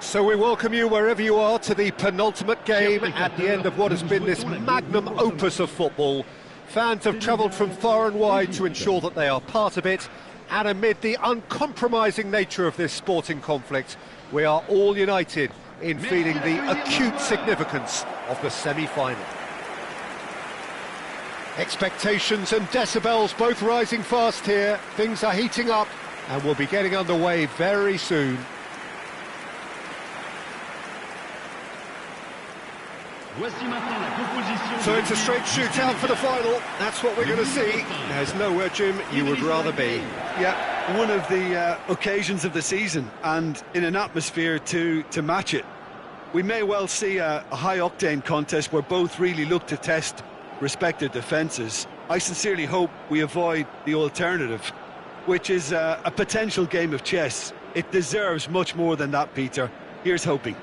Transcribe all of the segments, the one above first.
So we welcome you wherever you are to the penultimate game at the end of what has been this magnum opus of football. Fans have travelled from far and wide to ensure that they are part of it, and amid the uncompromising nature of this sporting conflict, we are all united in feeling the acute significance of the semi-final. Expectations and decibels both rising fast here. Things are heating up and we'll be getting underway very soon. So it's a straight shootout for the final. That's what we're going to see. There's nowhere, Jim, you would rather be. Yeah, one of the occasions of the season, and in an atmosphere to match it. We may well see a high-octane contest where both really look to test respective defences. I sincerely hope we avoid the alternative, which is a potential game of chess. It deserves much more than that, Peter. Here's hoping.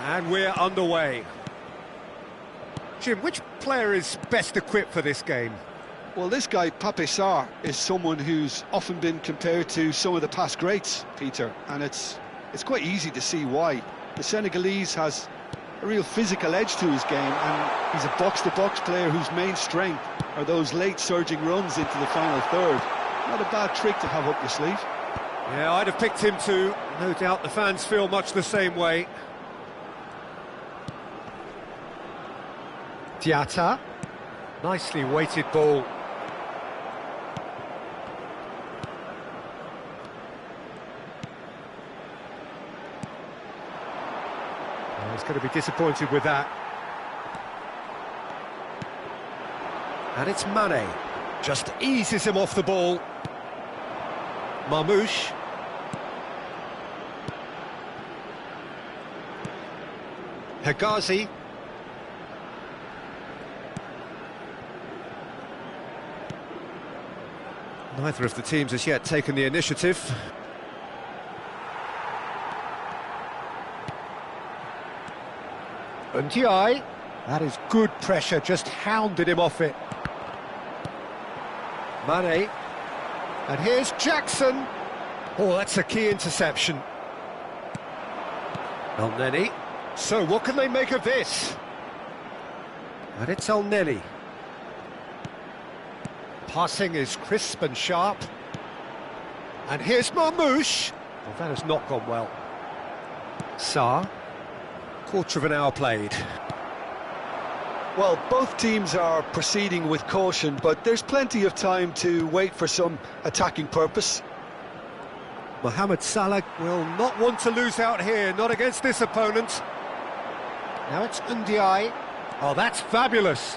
And we're underway. Jim, which player is best equipped for this game? Well, this guy, Pape Sarr, is someone who's often been compared to some of the past greats, Peter, and it's quite easy to see why. The Senegalese has a real physical edge to his game, and he's a box-to-box player whose main strength are those late surging runs into the final third. Not a bad trick to have up your sleeve. Yeah, I'd have picked him too. No doubt the fans feel much the same way. Diatta, nicely weighted ball. Oh, he's going to be disappointed with that. And it's Mane, just eases him off the ball. Marmoush. Hegazi. Neither of the teams has yet taken the initiative. Ndiaye, that is good pressure, just hounded him off it. Mane, and here's Jackson. Oh, that's a key interception. El Neni. So what can they make of this? And it's El Neni. Passing is crisp and sharp. And here's Marmoush. Well, that has not gone well. Sarr. Quarter of an hour played. Well, both teams are proceeding with caution, but there's plenty of time to wait for some attacking purpose. Mohamed Salah will not want to lose out here, not against this opponent. Now it's Ndiaye. Oh, that's fabulous.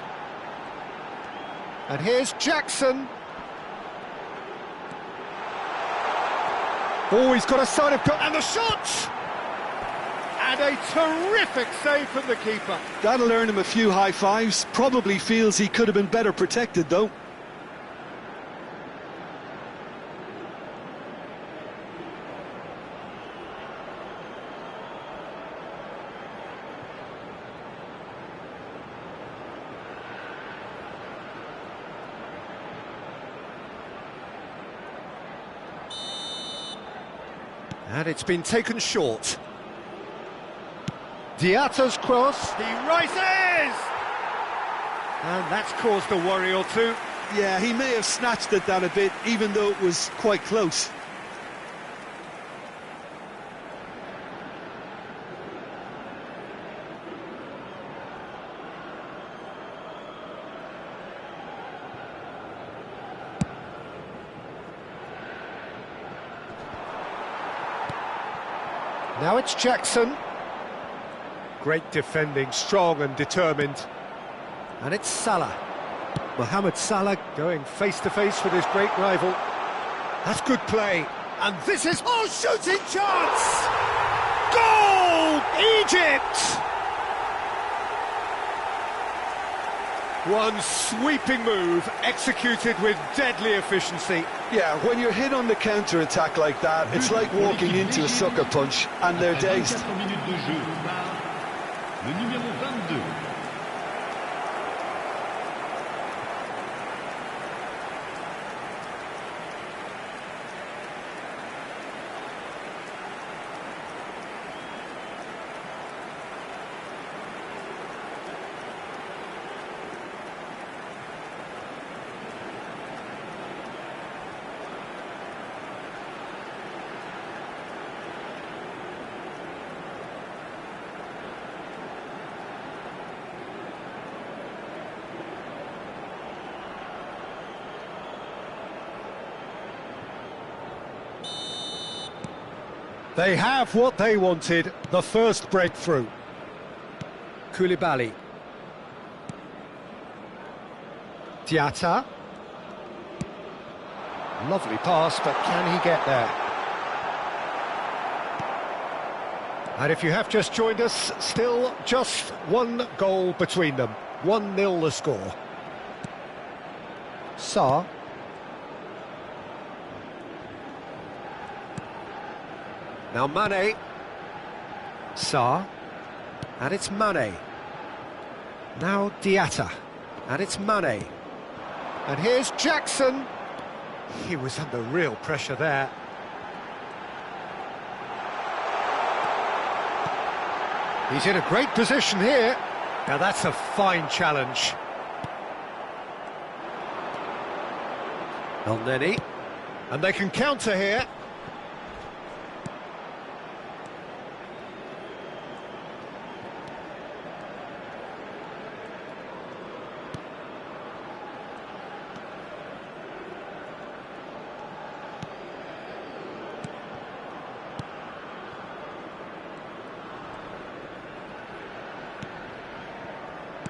And here's Jackson. Oh, he's got a sign of goal, and the shot! And a terrific save from the keeper. That'll earn him a few high fives. Probably feels he could have been better protected, though. And it's been taken short. Diatta's cross. He rises! And that's caused a worry or two. Yeah, he may have snatched at that a bit, even though it was quite close. Now it's Jackson. Great defending, strong and determined. And it's Salah. Mohamed Salah going face-to-face with his great rival. That's good play. And this is... Oh, shooting chance! Goal! Egypt! One sweeping move, executed with deadly efficiency. Yeah, when you're hit on the counter-attack like that, it's like walking into a sucker punch, and they're dazed. They have what they wanted, the first breakthrough. Koulibaly. Diatta. Lovely pass, but can he get there? And if you have just joined us, still just one goal between them. 1-0 the score. Sarr. Now Mane. Sarr. And it's Mane. Now Diatta. And it's Mane. And here's Jackson. He was under real pressure there. He's in a great position here. Now that's a fine challenge. El Neni. And they can counter here.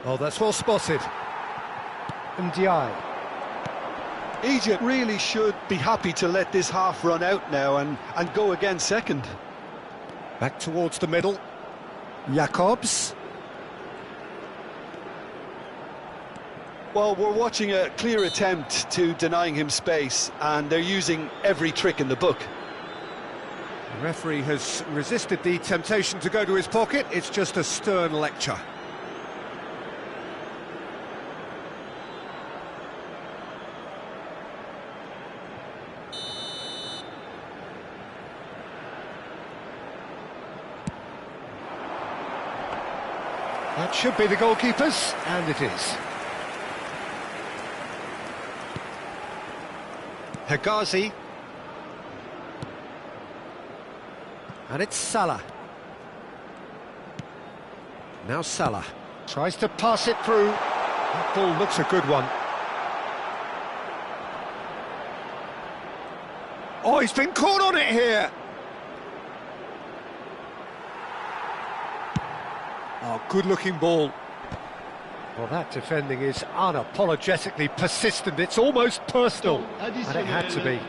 Oh, that's well spotted. Ndiaye. Egypt really should be happy to let this half run out now and go again second. Back towards the middle. Jacobs. Well, we're watching a clear attempt to denying him space, and they're using every trick in the book. The referee has resisted the temptation to go to his pocket. It's just a stern lecture. That should be the goalkeepers, and it is. Hegazi. And it's Salah. Now Salah. Tries to pass it through. That ball looks a good one. Oh, he's been caught on it here! Oh, good-looking ball. Well, that defending is unapologetically persistent. It's almost personal, and it had to be.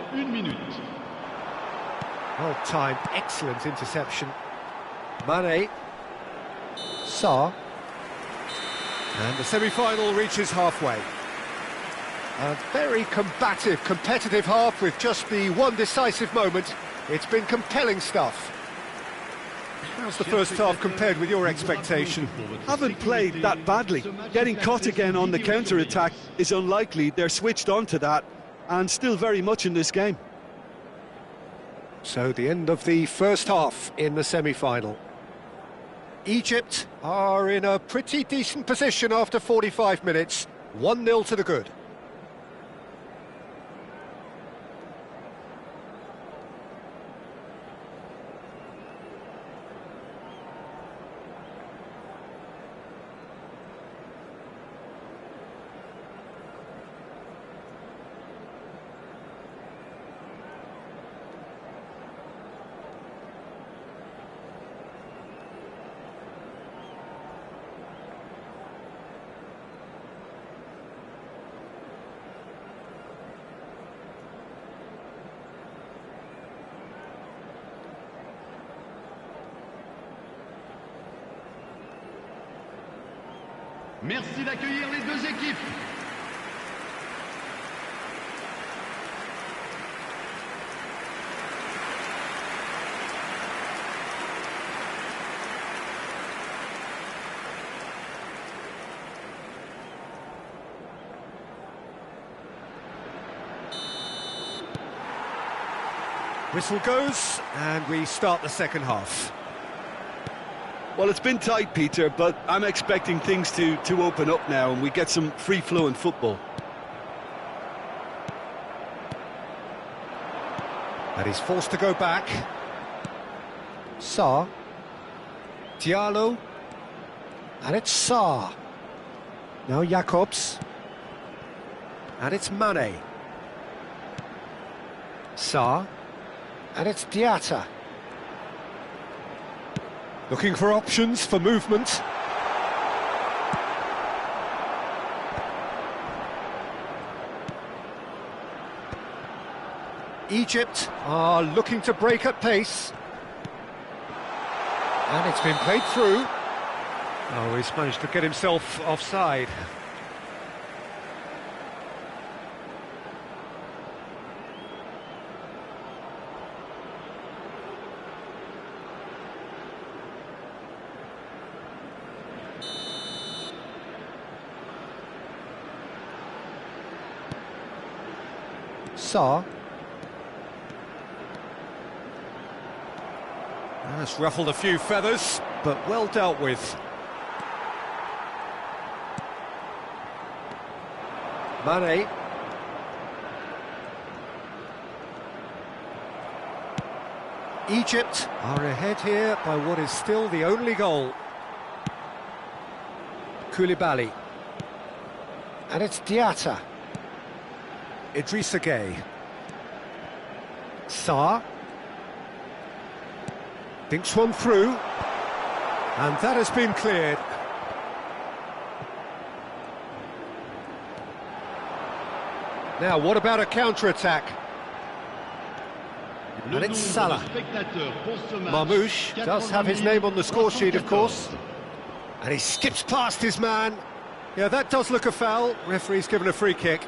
Well-timed, excellent interception. Mane. Sarr. And the semi-final reaches halfway. A very combative, competitive half with just the one decisive moment. It's been compelling stuff. How's the first half compared with your expectation? Haven't played that badly. Getting caught again on the counter-attack is unlikely. They're switched on to that and still very much in this game. So the end of the first half in the semi-final. Egypt are in a pretty decent position after 45 minutes. 1-0 to the good. Merci d'accueillir les deux équipes. Whistle goes, and we start the second half. Well, it's been tight, Peter, but I'm expecting things to open up now and we get some free-flowing football. And he's forced to go back. Sarr. Diallo. And it's Sarr. Now Jacobs. And it's Mane. Sarr. And it's Diatta. Looking for options for movement. Egypt are looking to break at pace. And it's been played through. Oh, he's managed to get himself offside. Sarr. That's ruffled a few feathers, but well dealt with. Mane. Egypt are ahead here by what is still the only goal. Koulibaly. And it's Diatta. Idrissa Gueye. Sarr. Dinks one through. And that has been cleared. Now, what about a counter-attack? And it's Salah. Marmoush does have his name on the score sheet, of course. And he skips past his man. Yeah, that does look a foul. Referee's given a free kick.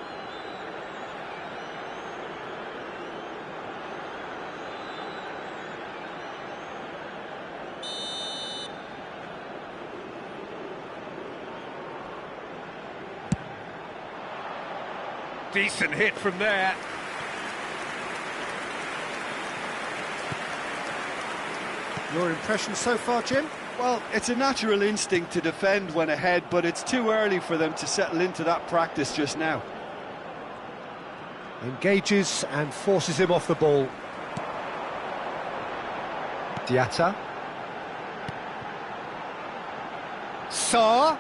Decent hit from there. Your impression so far, Jim? Well, it's a natural instinct to defend when ahead, but it's too early for them to settle into that practice just now. Engages and forces him off the ball. Diatta. Sarr.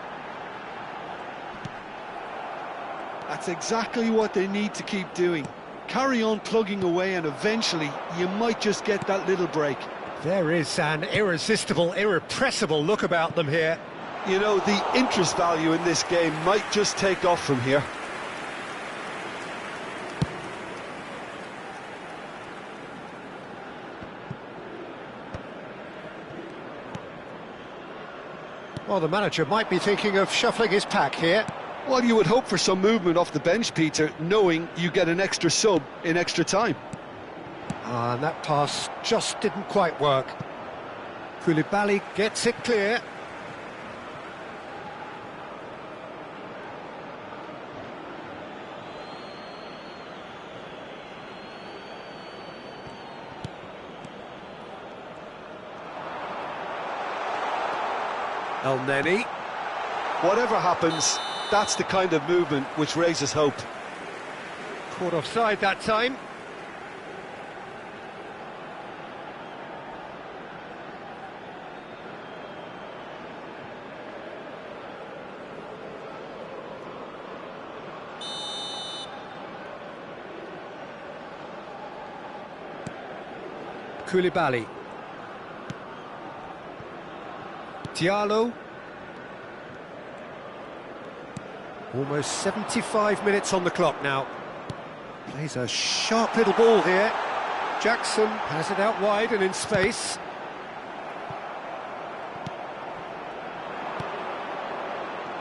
That's exactly what they need to keep doing. Carry on plugging away and eventually you might just get that little break. There is an irresistible, irrepressible look about them here. You know, the interest value in this game might just take off from here. Well, the manager might be thinking of shuffling his pack here. Well, you would hope for some movement off the bench, Peter, knowing you get an extra sub in extra time. And that pass just didn't quite work. Koulibaly gets it clear. El Neni. Whatever happens, that's the kind of movement which raises hope. Caught offside that time. Koulibaly. Diallo. Almost 75 minutes on the clock now. Plays a sharp little ball here. Jackson has it out wide and in space.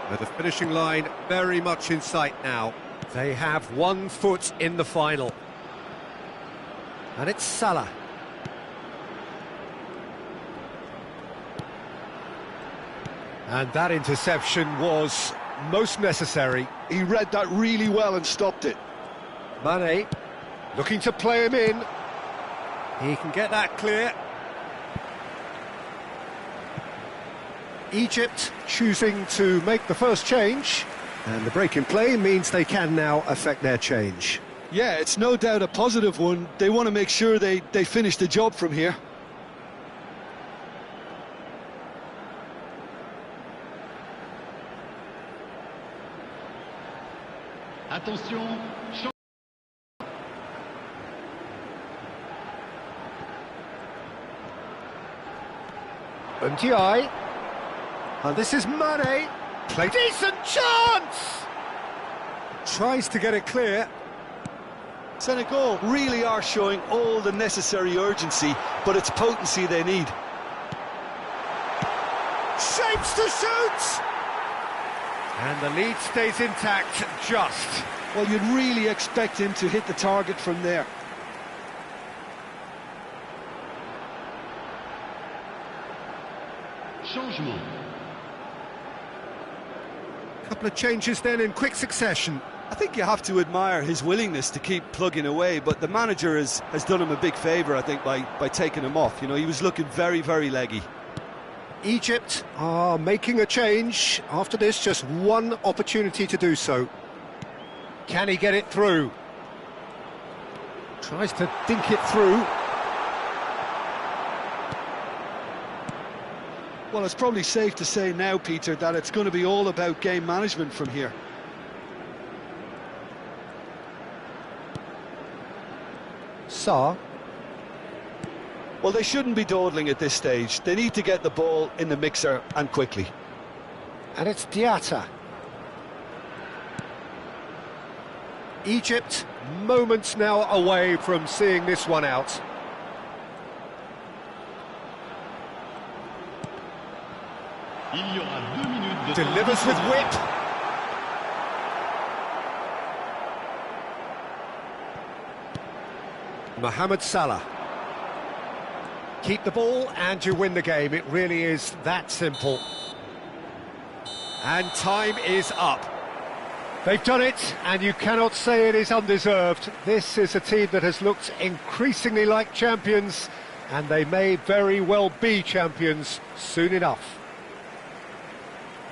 With the finishing line very much in sight now. They have 1 foot in the final. And it's Salah. And that interception was most necessary. He read that really well and stopped it. Mane looking to play him in. He can get that clear. Egypt choosing to make the first change. And the break in play means they can now affect their change. Yeah, it's no doubt a positive one. They want to make sure they finish the job from here. Attention, Ndiaye. And this is Mane. Play decent chance! Tries to get it clear. Senegal really are showing all the necessary urgency, but it's potency they need. Shapes to shoot! And the lead stays intact, just. Well, you'd really expect him to hit the target from there. changement. Couple of changes then in quick succession. I think you have to admire his willingness to keep plugging away, but the manager has done him a big favour, I think, by taking him off. You know, he was looking very, very leggy. Egypt are making a change. After this, just one opportunity to do so. Can he get it through? Tries to dink it through. Well, it's probably safe to say now, Peter, that it's going to be all about game management from here. Sarr. Well, they shouldn't be dawdling at this stage. They need to get the ball in the mixer, and quickly. And it's Diatta. Egypt, moments now away from seeing this one out. Il y aura 2 minutes de Delivers with whip. Mohamed Salah. Keep the ball and you win the game. It really is that simple. And time is up. They've done it, and you cannot say it is undeserved. This is a team that has looked increasingly like champions, and they may very well be champions soon enough.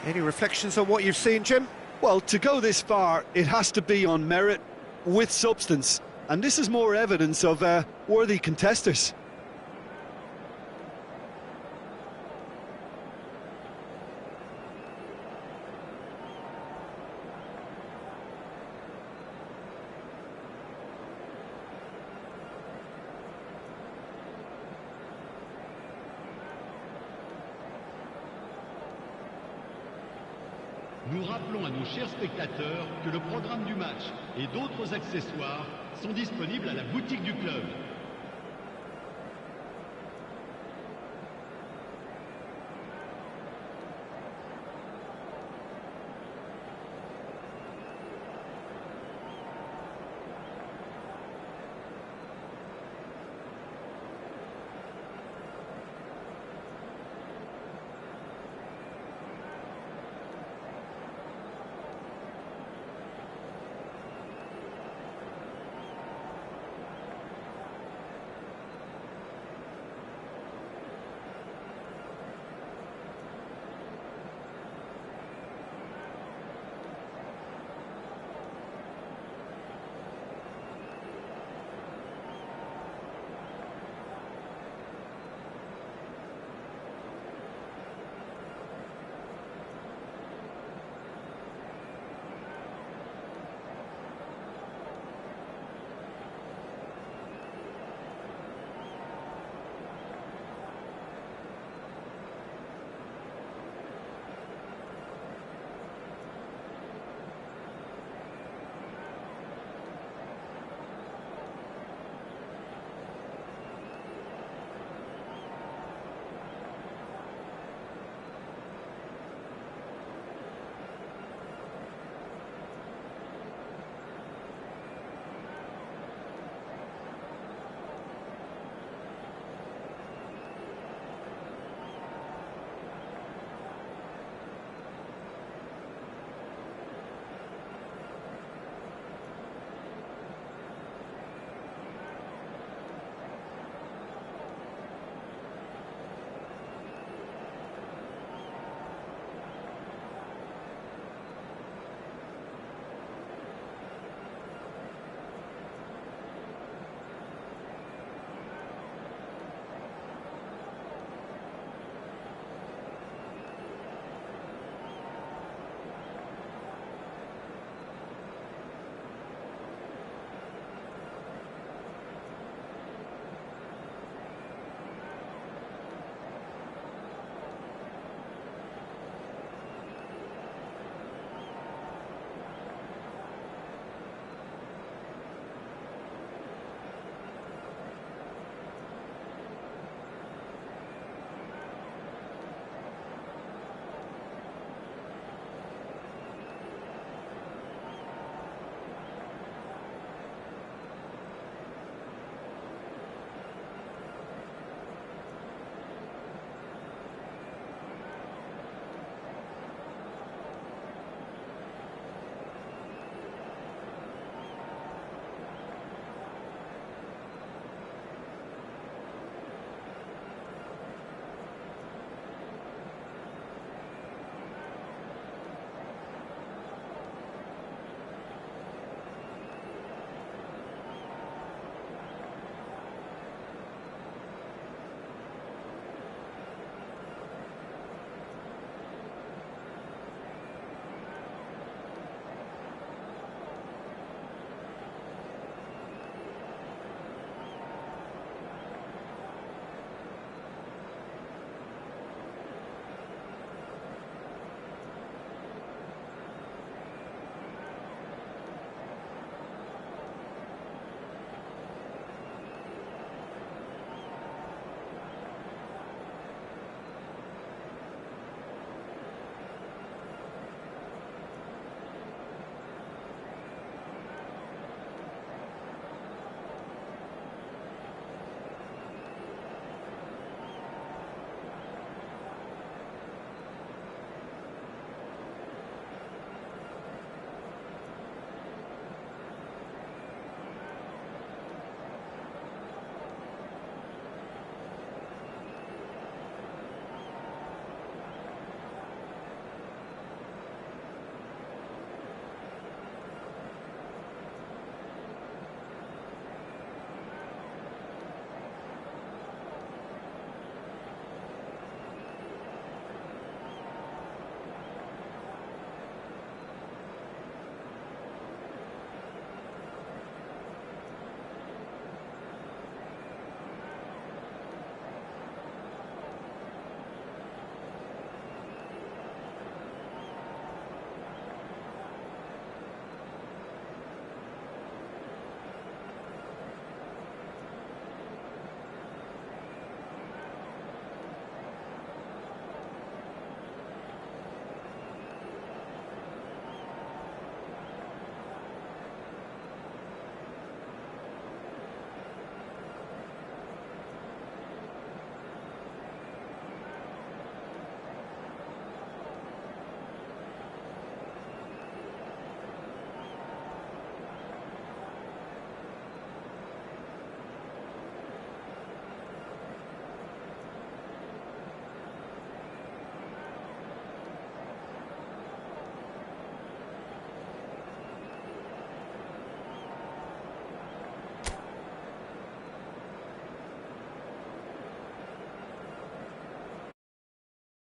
Any reflections on what you've seen, Jim? Well, to go this far, it has to be on merit with substance. And this is more evidence of worthy contesters. Nous rappelons à nos chers spectateurs que le programme du match et d'autres accessoires sont disponibles à la boutique du club.